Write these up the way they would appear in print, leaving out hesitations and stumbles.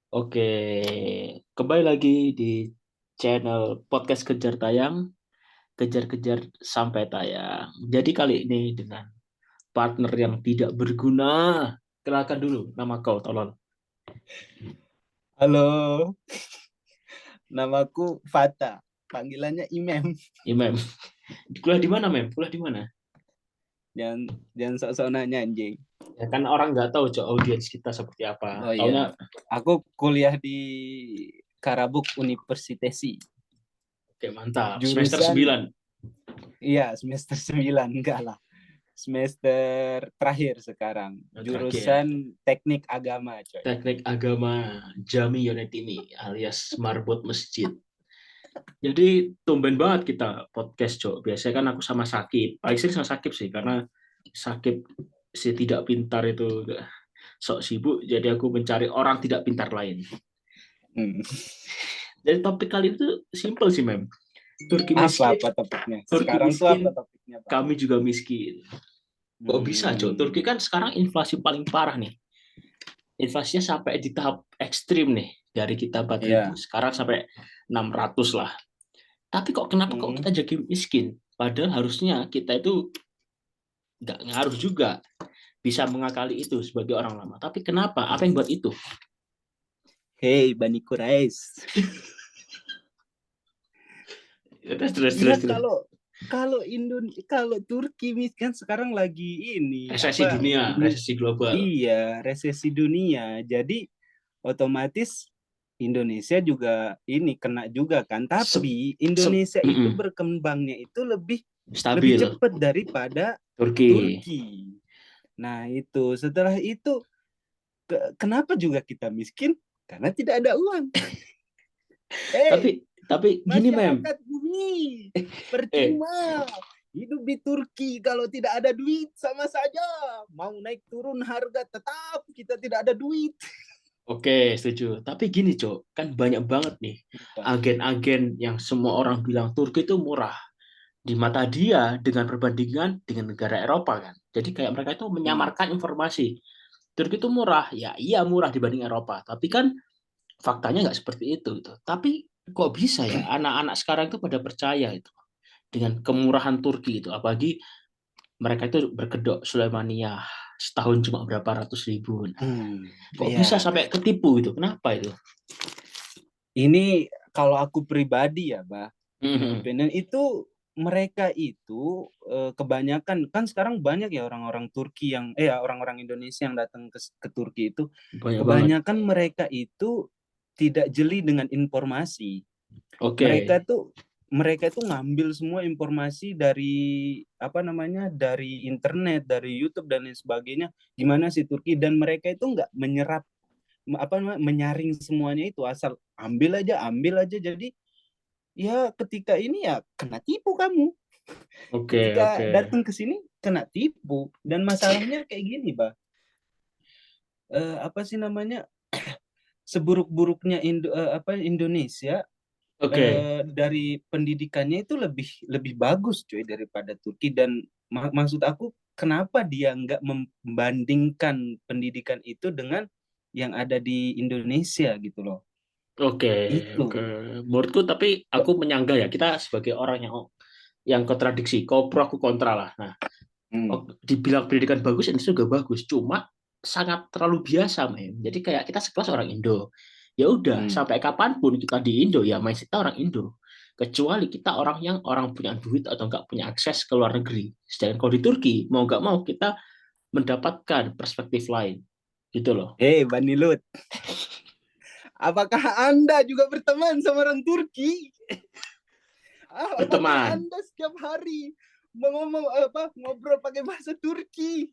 Oke, kembali lagi di channel podcast Kejar Tayang, kejar-kejar sampai tayang. Jadi kali ini dengan partner yang tidak berguna. Kenalkan dulu nama kau, tolong. Halo, namaku Fata. Panggilannya Imem. Imam. Kuliah di mana, Mem? Kuliah di mana? Jangan jangan sok-sok nanya anjing. Ya kan orang nggak tahu, Cok, audiens kita seperti apa. Oh Taunya, iya, aku kuliah di Karabuk Universitesi. oke, mantap. Semester Jurusan 9. iya semester 9 enggak lah. Semester terakhir sekarang. Terakhir. Jurusan Teknik Agama, coy. Teknik Agama Jami Yonetini alias Marbot Masjid. Jadi tumben banget kita podcast, Cok. Biasanya kan aku sama Sakib. Paling sering sama Sakib sih, karena Sakib si tidak pintar itu sok sibuk, jadi aku mencari orang tidak pintar lain. Hmm. Jadi topik kali itu simple sih, Mem. Turki miskin, Apa topiknya? Turki Sekarang tuh apa miskin, topiknya, Pak? kami juga miskin. Kok bisa, Cok? Turki Hmm. kan sekarang inflasi paling parah nih. Inflasinya sampai di tahap ekstrim nih. Dari kita 4.000, Iya. sekarang sampai 600 lah. Tapi kenapa kok Hmm. kita jadi miskin? Padahal harusnya kita itu nggak ngaruh juga bisa mengakali itu sebagai orang lama. Tapi kenapa? Apa yang buat itu? Hey, Bani Quraisy. Terus terus Iya, terus terus. kalau Turki kan sekarang lagi ini Resesi apa dunia, resesi global. iya resesi dunia. Jadi otomatis Indonesia juga ini kena juga kan. Se- Tapi Indonesia itu berkembangnya itu lebih lebih Stabil. cepat daripada Turki. Turki. Nah, itu setelah itu kenapa juga kita miskin? Karena tidak ada uang. Tapi Hey, tapi gini, Mem. masyarakat bumi, Eh, percuma hidup di Turki kalau tidak ada duit sama saja. Mau naik turun harga tetap kita tidak ada duit. oke, setuju. Tapi gini, Cok, kan banyak banget nih agen-agen yang semua orang bilang Turki itu murah di mata dia dengan perbandingan dengan negara Eropa kan. Jadi kayak mereka itu Hmm. menyamarkan informasi. Turki itu murah, ya iya murah dibanding Eropa. Tapi kan faktanya nggak seperti itu gitu. Tapi kok bisa ya anak-anak sekarang itu pada percaya itu dengan kemurahan Turki itu, apalagi mereka itu berkedok Sulaimania setahun cuma berapa ratus ribu. Nah, kok bisa Ya, sampai ketipu itu? Kenapa itu? ini kalau aku pribadi ya, Bah. Mhm. Opinion itu mereka itu kebanyakan kan sekarang banyak ya orang-orang Turki yang orang-orang Indonesia yang datang ke Turki itu Banyak banget. kebanyakan mereka itu tidak jeli dengan informasi. Oke. Mereka itu ngambil semua informasi dari apa namanya dari internet, dari YouTube dan lain sebagainya. Gimana sih Turki dan mereka itu nggak menyerap apa namanya menyaring semuanya itu asal ambil aja. Jadi ya ketika ini ya kena tipu kamu. Oke, Ketika oke. datang ke sini kena tipu dan masalahnya kayak gini, Bah. Apa sih namanya? Seburuk-buruknya Indonesia Oke. dari pendidikannya itu lebih lebih bagus cuy daripada Turki dan maksud aku kenapa dia nggak membandingkan pendidikan itu dengan yang ada di Indonesia gitu loh Oke, oke. itu. Menurutku tapi aku menyangga ya, kita sebagai orang yang kontradiksi, kau pro aku kontra lah. Nah, Hmm. dibilang pendidikan bagus, ini juga bagus. Cuma sangat terlalu biasa, men. Jadi kayak kita sekelas orang Indo. Ya udah, Hmm. sampai kapanpun kita di Indo, ya main kita orang Indo. Kecuali kita orang yang orang punya duit atau nggak punya akses ke luar negeri. Sedangkan kalau di Turki, mau nggak mau kita mendapatkan perspektif lain. Gitu loh. Hei Bani Lut, apakah Anda juga berteman sama orang Turki? Apakah Berteman. Anda setiap hari ngomong ngobrol pakai bahasa Turki?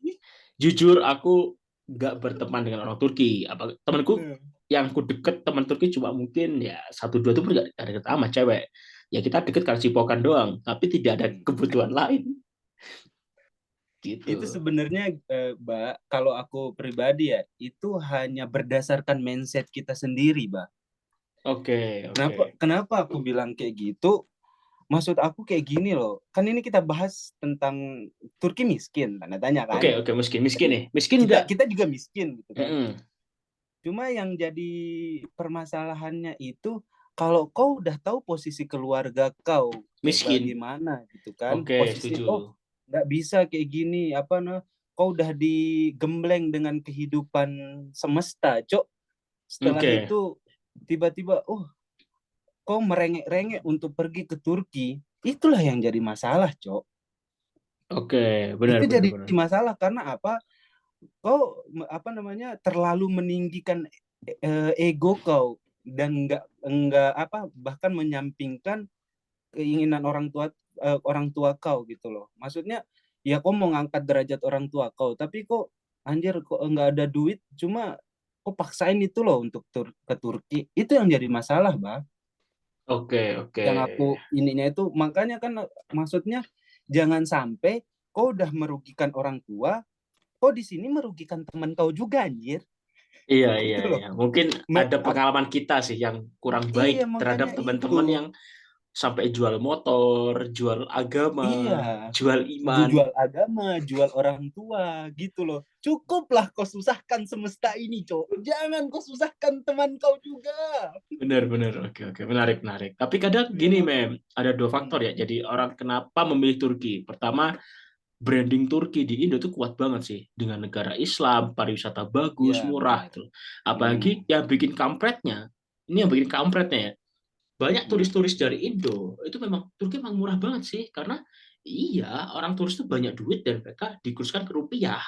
Jujur, aku nggak berteman dengan orang Turki. Temanku Hmm. yang ku deket teman Turki cuma mungkin ya satu dua tuh nggak ada deket sama cewek. Ya kita deket karena cipokan doang, tapi tidak ada Hmm. kebutuhan lain Itu gitu. sebenarnya Mbak, kalau aku pribadi ya itu hanya berdasarkan mindset kita sendiri, Mbak. Oke, oke. Kenapa aku bilang kayak gitu? Maksud aku kayak gini loh, kan ini kita bahas tentang Turki miskin tanda tanya Oke, kan. oke, miskin miskin Jadi nih, miskin kita nggak. kita juga miskin gitu kan. Mm-mm. Cuma yang jadi permasalahannya itu kalau kau udah tahu posisi keluarga kau kayak Miskin. bagaimana gitu kan, Oke, posisi oh setuju. nggak bisa kayak gini apa nah, kau udah digembleng dengan kehidupan semesta, cok. Setelah Oke, itu tiba-tiba oh kau merengek-rengek untuk pergi ke Turki, itulah yang jadi masalah, cok. oke, benar, Itu benar, jadi benar. masalah karena apa? Kau apa namanya terlalu meninggikan ego kau dan enggak apa bahkan menyampingkan keinginan orang tua kau gitu loh. Maksudnya ya kau mau ngangkat derajat orang tua kau, tapi kok anjir kok enggak ada duit, cuma kok paksain itu loh untuk ke Turki. Itu yang jadi masalah, Bang. Oke, oke. Yang aku ininya itu makanya kan maksudnya jangan sampai kau udah merugikan orang tua, kau di sini merugikan teman kau juga anjir. Iya, iya, Gitu loh. iya. Mungkin ada pengalaman kita sih yang kurang baik Iya terhadap makanya itu. teman-teman yang sampai jual motor, jual agama, Iya, jual iman. jual agama, jual orang tua gitu loh. Cukuplah kau susahkan semesta ini, Cok. Jangan kau susahkan teman kau juga. Benar-benar, oke, oke, menarik, menarik. Tapi kadang Iya gini, makanya. ada dua faktor ya. Jadi orang kenapa memilih Turki? Pertama, branding Turki di Indo itu kuat banget sih, dengan negara Islam, pariwisata bagus, Iya murah benar. gitu. Mm, Apalagi yang bikin kampretnya, ini yang bikin kampretnya ya. Banyak mm. turis-turis dari Indo itu memang Turki memang murah banget sih, karena iya orang turis itu banyak duit dan mereka dikurskan ke rupiah.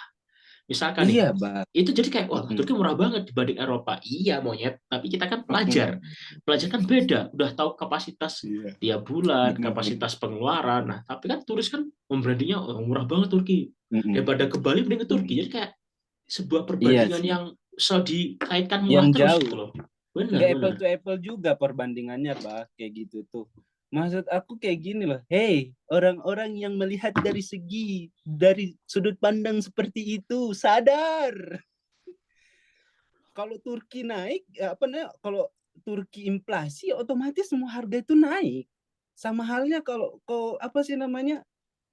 Misalkan nih, Iya, Bang. itu jadi kayak, wah Mm, Turki murah banget dibanding Eropa. Iya monyet, tapi kita kan pelajar. mm. Pelajar kan beda, udah tahu kapasitas Iya, tiap bulan, benar-benar. kapasitas pengeluaran. Nah, tapi kan turis kan membrandingnya, oh, murah banget Turki. Mm-mm. Daripada ke Bali mending ke Turki. Jadi kayak sebuah Iya perbandingan sih. yang selalu dikaitkan Yang murah terus gitu jauh. loh. Benar, Nggak apple benar. to apple juga perbandingannya, Bah, kayak gitu tuh. Maksud aku kayak gini loh, hey, orang-orang yang melihat dari sudut pandang seperti itu, sadar. Kalau Turki naik, ya apa namanya, kalau Turki inflasi, otomatis semua harga itu naik. Sama halnya kalau kau apa sih namanya,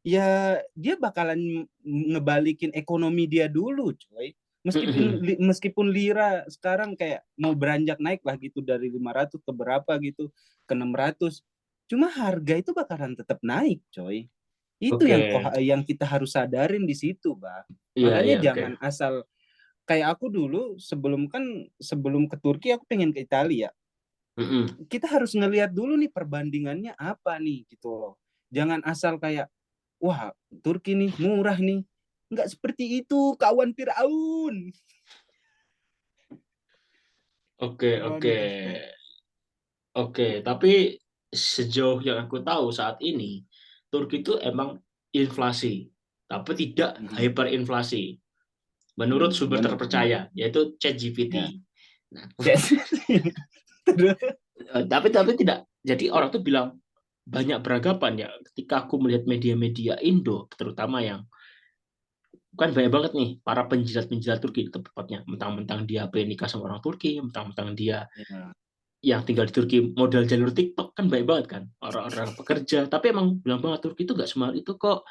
ya dia bakalan ngebalikin ekonomi dia dulu, coy. Meskipun lira sekarang kayak mau beranjak naik lah gitu dari 500 ke berapa gitu ke 600. Cuma harga itu bakalan tetap naik, coy. Itu Oke, yang kita harus sadarin di situ, Bang. iya, Makanya iya, oke. jangan asal kayak aku dulu sebelum ke Turki aku pengen ke Italia. Mm-mm. Kita harus ngelihat dulu nih perbandingannya apa nih gitu loh. Jangan asal kayak wah Turki nih murah nih. Nggak seperti itu kawan Firaun. Oke, Gimana oke. tuh Sto? Oke, tapi sejauh yang aku tahu saat ini, Turki itu emang inflasi, tapi tidak Mhm. hyperinflasi. Menurut sumber Benar benar. terpercaya, yaitu Ya. ChatGPT. Nah, Yes. Terus. tapi tidak. Jadi orang tuh bilang banyak beranggapan ya. Ketika aku melihat media-media Indo, terutama yang kan banyak banget nih para penjilat-penjilat Turki tepatnya, mentang-mentang dia pengen nikah sama orang Turki, mentang-mentang dia Ya. yang tinggal di Turki modal jalur TikTok kan baik banget kan orang-orang pekerja, tapi emang bilang banget Turki itu nggak semahal itu kok.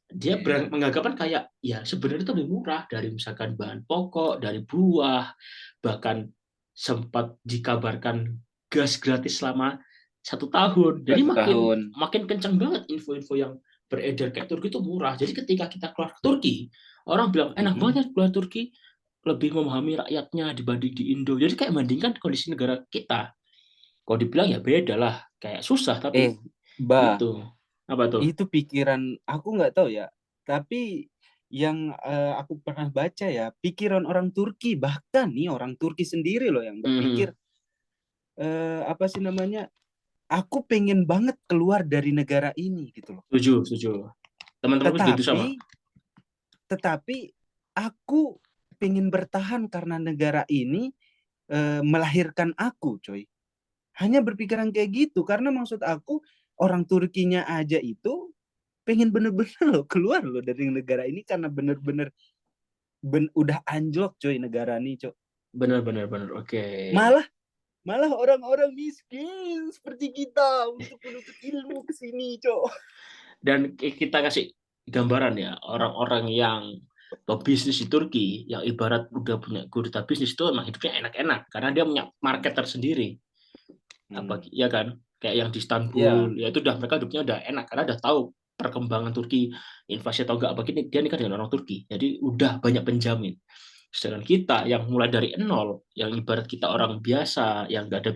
Dia mengagapkan kayak ya sebenarnya itu lebih murah dari misalkan bahan pokok, dari buah, bahkan sempat dikabarkan gas gratis selama 1 tahun. Jadi Satu makin tahun. makin kencang banget info-info yang beredar kayak Turki itu murah. Jadi ketika kita keluar ke Turki, orang bilang enak Mhm. banget ya keluar Turki, lebih memahami rakyatnya dibanding di Indo. Jadi kayak bandingkan kondisi negara kita. Kalau dibilang ya beda lah, kayak susah tapi Bah, itu apa tuh? itu pikiran aku nggak tahu ya. Tapi yang aku pernah baca ya, pikiran orang Turki bahkan nih orang Turki sendiri loh yang Hmm, berpikir apa sih namanya? Aku pengen banget keluar dari negara ini gitu loh. setuju, setuju. Teman-temanku juga itu Tetapi sama. tetapi aku pengen bertahan karena negara ini melahirkan aku, coy. Hanya berpikiran kayak gitu karena maksud aku orang Turkinya aja itu pengen bener-bener loh keluar loh dari negara ini karena bener-bener udah anjlok coy negara ini, coy. Benar, benar, benar. Oke. Malah malah orang-orang miskin seperti kita untuk menuntut ilmu ke sini, coy. Dan kita kasih gambaran ya, orang-orang yang Bisnis di Turki yang ibarat udah punya gurita bisnis itu emang hidupnya enak-enak karena dia punya market tersendiri. Apa Hmm. ya kan? Kayak yang di Ya, Istanbul, ya itu udah mereka hidupnya udah enak karena udah tahu perkembangan Turki, invasi atau enggak, begini dia nikah dengan orang Turki. Jadi udah banyak penjamin. Sedangkan kita yang mulai dari nol, yang ibarat kita orang biasa, yang nggak ada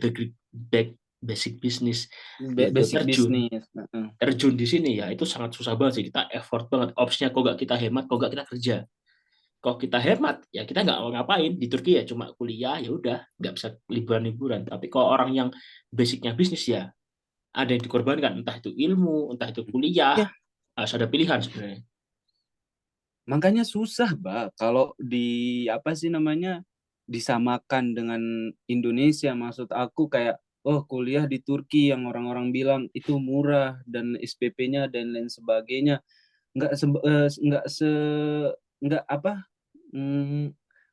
basic bisnis, yaitu basic bisnis. Heeh. terjun di sini ya itu sangat susah banget sih. Kita effort banget. Opsinya kok nggak kita hemat, kok nggak kita kerja. Kok kita hemat, ya kita nggak mau ngapain di Turki ya cuma kuliah ya udah nggak bisa liburan-liburan. Tapi kalau orang yang basicnya bisnis ya ada yang dikorbankan entah itu ilmu, entah itu kuliah, Ya, harus ada pilihan sebenarnya. makanya susah, Mbak. Kalau di apa sih namanya disamakan dengan Indonesia, maksud aku kayak oh kuliah di Turki yang orang-orang bilang itu murah dan SPP-nya dan lain sebagainya, nggak nggak apa mm,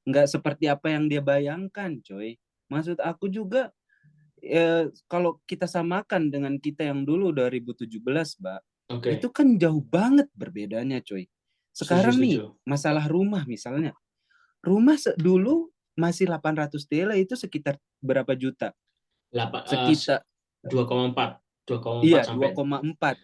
nggak seperti apa yang dia bayangkan, coy. Maksud aku juga kalau kita samakan dengan kita yang dulu 2017, Mbak, itu Oke, kan jauh banget berbedanya, coy. setuju Sekarang setuju. nih, masalah rumah misalnya. Rumah dulu masih 800 TL itu sekitar berapa juta? Sekitar 2,4 2,4 iya sampai 2,4.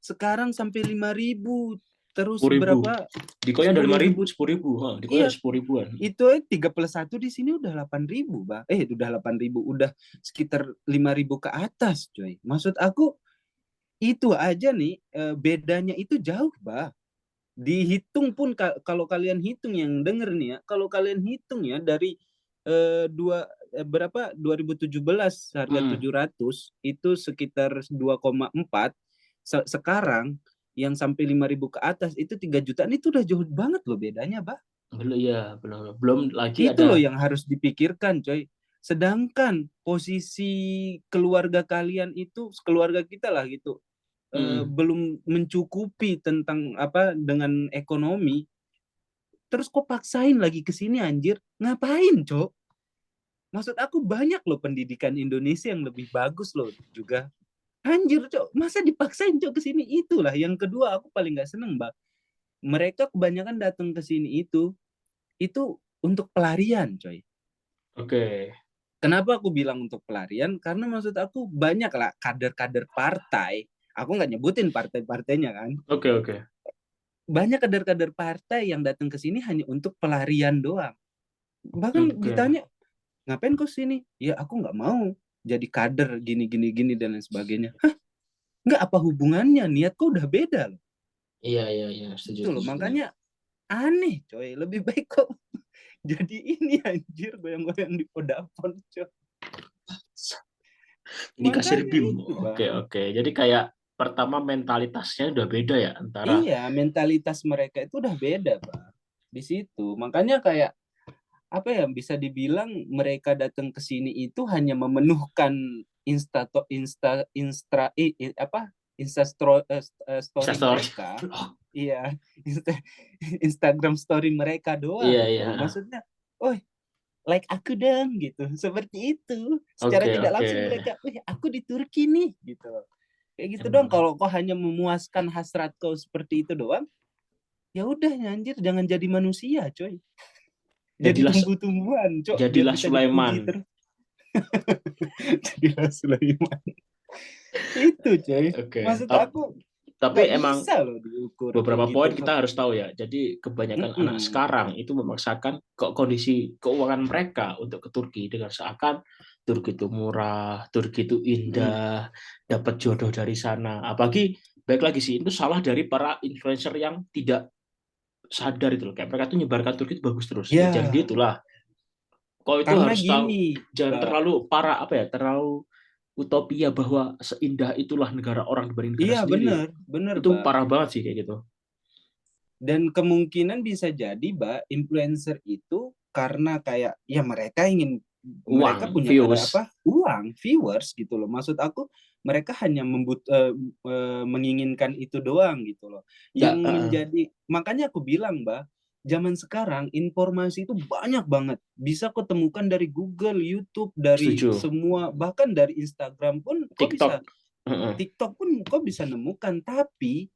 Sekarang sampai 5.000. Terus 10.000. berapa? Dikonya ada 10.000. 5.000, 10.000, dikonya Iya, ada 10.000-an. itu 3+1 di sini udah 8.000, Bang. Udah 8.000, udah sekitar 5.000 ke atas, coy. Maksud aku itu aja nih bedanya itu jauh, bah. Dihitung pun kalau kalian hitung yang denger nih ya, kalau kalian hitung ya dari berapa 2017 harga Hmm, 700 itu sekitar 2,4. Sekarang yang sampai 5.000 ke atas itu 3 jutaan, itu udah jauh banget loh bedanya, bah. belum ya, belum lagi Itu ada. loh yang harus dipikirkan, coy. Sedangkan posisi keluarga kalian itu, keluarga kita lah gitu, Hmm. belum mencukupi tentang apa dengan ekonomi, terus kok paksain lagi ke sini anjir? Ngapain, Cok? Maksud aku banyak loh pendidikan Indonesia yang lebih bagus loh juga. Anjir, Cok. Masa dipaksain, Cok, ke sini? Itulah yang kedua aku paling nggak seneng, Mbak. Mereka kebanyakan datang ke sini itu untuk pelarian, coy. Oke, Kenapa aku bilang untuk pelarian? Karena maksud aku banyak lah kader-kader partai. Aku nggak nyebutin partai-partainya kan. oke, oke, Banyak kader-kader partai yang datang ke sini hanya untuk pelarian doang. Bahkan oke. ditanya, ngapain kau sini? Ya aku nggak mau jadi kader gini gini gini dan lain sebagainya. Hah, nggak, apa hubungannya? Niat kau udah beda loh. Iya, iya, iya, setuju, Itu loh, setuju, setuju. makanya aneh coy. Lebih baik kok jadi ini anjir goyang-goyang di Vodafone coy. Ini kasir Makanya BIM. itu Oke, bang. oke. Jadi kayak pertama mentalitasnya udah beda ya antara. Iya, mentalitas mereka itu udah beda, Bang. Di situ. Makanya kayak apa ya bisa dibilang mereka datang ke sini itu hanya memenuhkan insta insta instra apa story Instastory. mereka. Iya, Instagram story mereka Iya, doang, coy. iya. Maksudnya, oh, like aku dong gitu. Seperti itu. Secara Oke, tidak oke. langsung mereka, wih, aku di Turki nih gitu. Kayak gitu dong. Emang. Kalau kau hanya memuaskan hasrat kau seperti itu doang, ya udah anjir jangan jadi manusia coy, jadi Jadilah tumbuh-tumbuhan cok biar jadilah bisa Sulaiman. dipuji terus. Jadilah Sulaiman. Itu coy, Oke. maksud aku Tapi nggak emang bisa loh diukur kayak beberapa gitu. poin kita harus tahu ya. Jadi kebanyakan anak Mm-mm. sekarang itu memaksakan kondisi keuangan mereka untuk ke Turki dengan seakan Turki itu murah, Turki itu Mm. indah, dapat jodoh dari sana. Apalagi baik lagi sih itu salah dari para influencer yang tidak sadar itu loh. Kayak mereka tuh nyebarkan Turki itu bagus terus. Ya jangan Ya gitulah. Kau itu karena harus tahu gini jangan Mbak, terlalu parah apa ya, terlalu utopia bahwa seindah itulah negara orang dibanding negara iya sendiri. bener bener Itu Mbak, parah banget sih kayak gitu. dan kemungkinan bisa jadi Mbak influencer itu karena kayak ya mereka ingin, mereka Uang, punya views. apa uang viewers gitu loh, maksud aku mereka hanya menginginkan itu doang gitu loh yang Nggak, menjadi, makanya aku bilang Mbak, zaman sekarang informasi itu banyak banget bisa kau temukan dari Google, YouTube, dari setuju. semua, bahkan dari Instagram pun kau bisa, TikTok. Heeh. TikTok pun kau bisa nemukan, tapi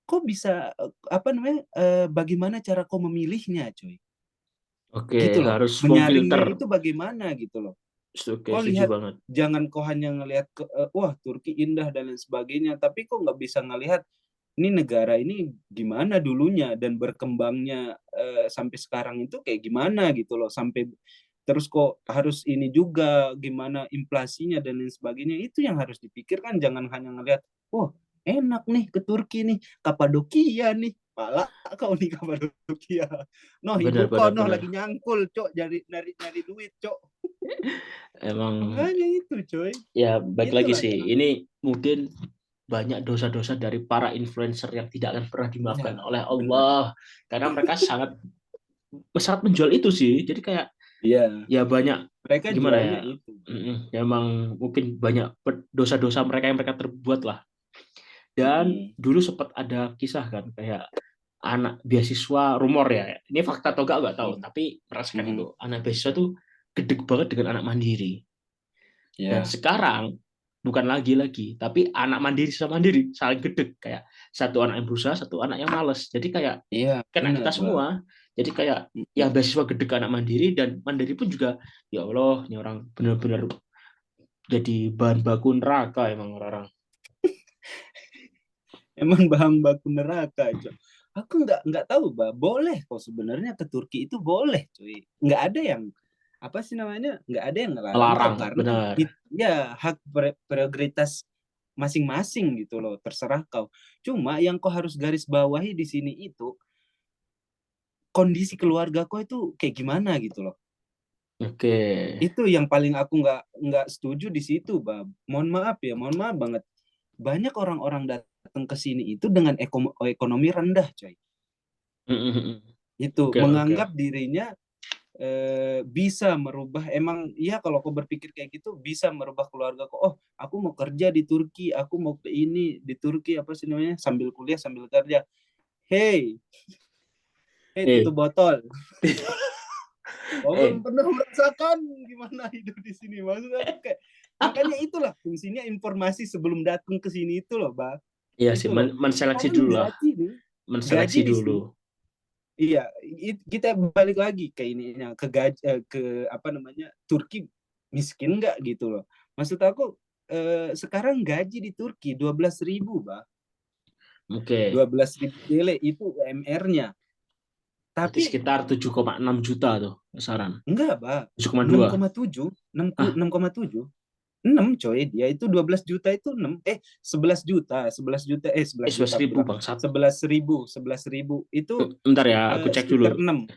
kok bisa bagaimana cara kau memilihnya, coy? Oke, Gitu loh. harus Menyaringnya memfilter. itu bagaimana gitu loh. Oke, Kau setuju lihat, banget. jangan kau hanya ngelihat wah Turki indah dan lain sebagainya, tapi kau nggak bisa ngelihat ini negara ini gimana dulunya dan berkembangnya sampai sekarang itu kayak gimana gitu loh, sampai terus kok harus ini juga gimana inflasinya dan lain sebagainya, itu yang harus dipikirkan. Jangan hanya ngelihat wah enak nih ke Turki nih, Kapadokia nih, pala kau nih Kapadokia, noh Benar, ibu kau benar, noh benar. lagi nyangkul cok, nyari duit cok. Emang Makanya itu coy, ya baik lagi itulah sih. jangan. Ini mungkin banyak dosa-dosa dari para influencer yang tidak akan pernah dimaafkan Ya oleh benar. Allah karena mereka sangat sangat menjual itu sih. Jadi kayak Iya, ya banyak mereka gimana ya? jualnya itu. Ya emang mungkin banyak dosa-dosa mereka yang mereka terbuat lah. Dan Mm-mm. dulu sempat ada kisah kan kayak anak beasiswa, rumor ya. Ini fakta atau enggak tahu, Mm. tapi merasakan itu Mm-mm. anak beasiswa tuh gede banget dengan anak mandiri. Dan Ya, sekarang bukan lagi, tapi anak mandiri sama mandiri saling gede, kayak satu anak yang berusaha, satu anak yang males. Jadi kayak iya kena benar kita bang. semua. Jadi kayak yang Mm-mm. beasiswa gede ke anak mandiri dan mandiri pun juga ya Allah, ini orang benar-benar jadi bahan baku neraka emang orang-orang. Emang bahan baku neraka Cok. Aku nggak tahu bah, boleh kok sebenarnya ke Turki itu boleh cuy. Nggak ada yang apa sih namanya, nggak ada yang ngelarang kau Melarang, karena benar. ya hak prioritas masing-masing gitu loh, terserah kau. Cuma yang kau harus garis bawahi di sini itu kondisi keluarga kau itu kayak gimana gitu loh. Oke. Itu yang paling aku nggak setuju di situ, Bab. Mohon maaf ya, mohon maaf banget. Banyak orang-orang datang ke sini itu dengan ekonomi rendah, coy. Itu Oke, oke. menganggap dirinya bisa merubah, emang ya kalau kau berpikir kayak gitu bisa merubah keluarga kau. Oh, aku mau kerja di Turki, aku mau ke ini di Turki apa sih namanya, sambil kuliah sambil kerja. Hey, hey Eh, tutup botol. Oh, belum eh, pernah merasakan gimana hidup di sini. Maksud aku kayak, makanya itulah fungsinya informasi sebelum datang ke sini itu loh, Bang. iya sih, Itu loh. menseleksi Sekarang dulu lah, gaji nih, menseleksi gaji di dulu. sini. Iya, kita balik lagi ke ininya, ke gaji, ke apa namanya, Turki miskin nggak gitu loh. Maksud aku sekarang gaji di Turki 12.000, Bang. Oke, 12.000 TL itu UMR-nya. berarti Tapi sekitar 7,6 juta tuh besaran. enggak, Bang. 7,2. 6,7, Ah, 6,7. 6 coy, dia itu 12 juta itu 6 11 juta, 11 juta 11 juta 11 aku ribu bilang, bangsat. 11.000 itu Bentar ya, aku cek dulu. sekitar 6.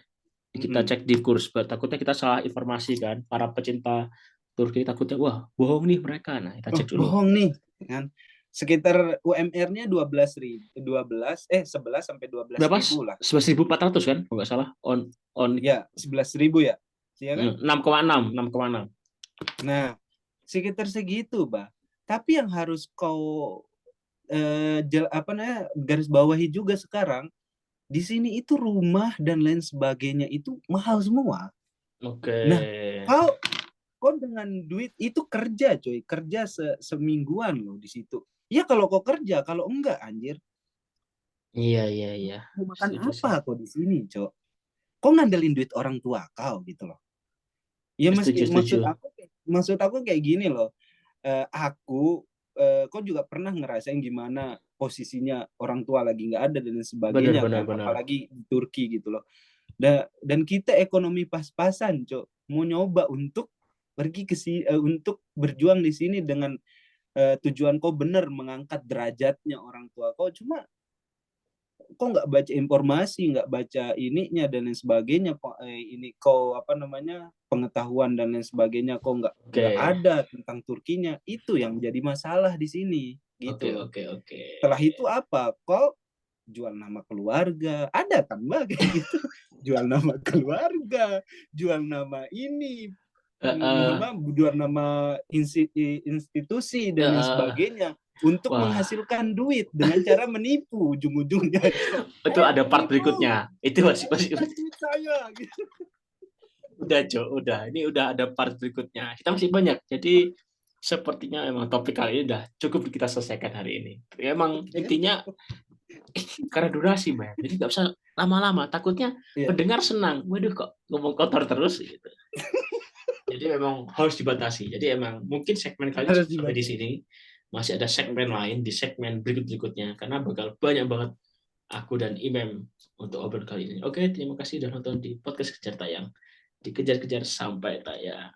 Kita cek di kurs. Takutnya kita salah informasi kan. Para pecinta Turki takutnya, wah bohong nih mereka. Nah, kita Oh cek dulu. bohong nih kan, sekitar UMR-nya 12.000, 11 sampai 12 Berapa? ribu lah. 11.400 kan? Kalau nggak salah. On Ya 11.000 ya, iya kan. 6,6. 6,6. Nah sekitar segitu bah, tapi yang harus kau apa namanya, garis bawahi juga sekarang di sini itu rumah dan lain sebagainya itu mahal semua. Oke. Nah, kau dengan duit itu kerja, coy, kerja semingguan loh di situ. Ya kalau kau kerja, kalau enggak anjir, Iya, iya, iya. mau makan Setuju sih. apa kau di sini, cok? Kau ngandelin duit orang tua kau gitu loh. Ya Setuju, meski setuju. maksud aku kayak gini loh. Aku kau juga pernah ngerasain gimana posisinya orang tua lagi nggak ada dan lain Benar, sebagainya benar, kan, benar. apalagi di Turki gitu loh. Dan kita ekonomi pas-pasan, Cok. Mau nyoba untuk pergi ke sini, untuk berjuang di sini dengan tujuan kau benar mengangkat derajatnya orang tua kau. Cuma kok nggak baca informasi, nggak baca ininya dan lain sebagainya. Kok ini kau apa namanya, pengetahuan dan lain sebagainya kok nggak Oke. ada tentang Turkinya. Itu yang jadi masalah di sini gitu Oke, loh. oke, oke. Setelah itu apa? Kau jual nama keluarga, ada kan mbak kayak gitu, jual nama keluarga, jual nama ini, Eh, eh, jual nama institusi eh, dan lain eh. sebagainya untuk Wah, menghasilkan duit dengan cara menipu ujung-ujungnya. itu Ayo ada part nipu, berikutnya. Itu masih habiskan duit saya gitu. udah, Jo, udah. Ini udah ada part berikutnya. Kita masih banyak. Jadi sepertinya emang topik kali ini udah cukup kita selesaikan hari ini. Emang Oke. intinya karena durasi, Mbak. Jadi nggak usah lama-lama. Takutnya Iya, pendengar senang. Waduh, kok ngomong kotor terus gitu. Jadi memang harus dibatasi. Jadi emang mungkin segmen kali harus cukup sampai di dibaca. sini. Masih ada segmen Oke. lain di segmen berikutnya karena bakal banyak banget aku dan Imam untuk obrolan kali ini. Oke, terima kasih sudah nonton di podcast Kejar Tayang. Dikejar-kejar sampai tayang.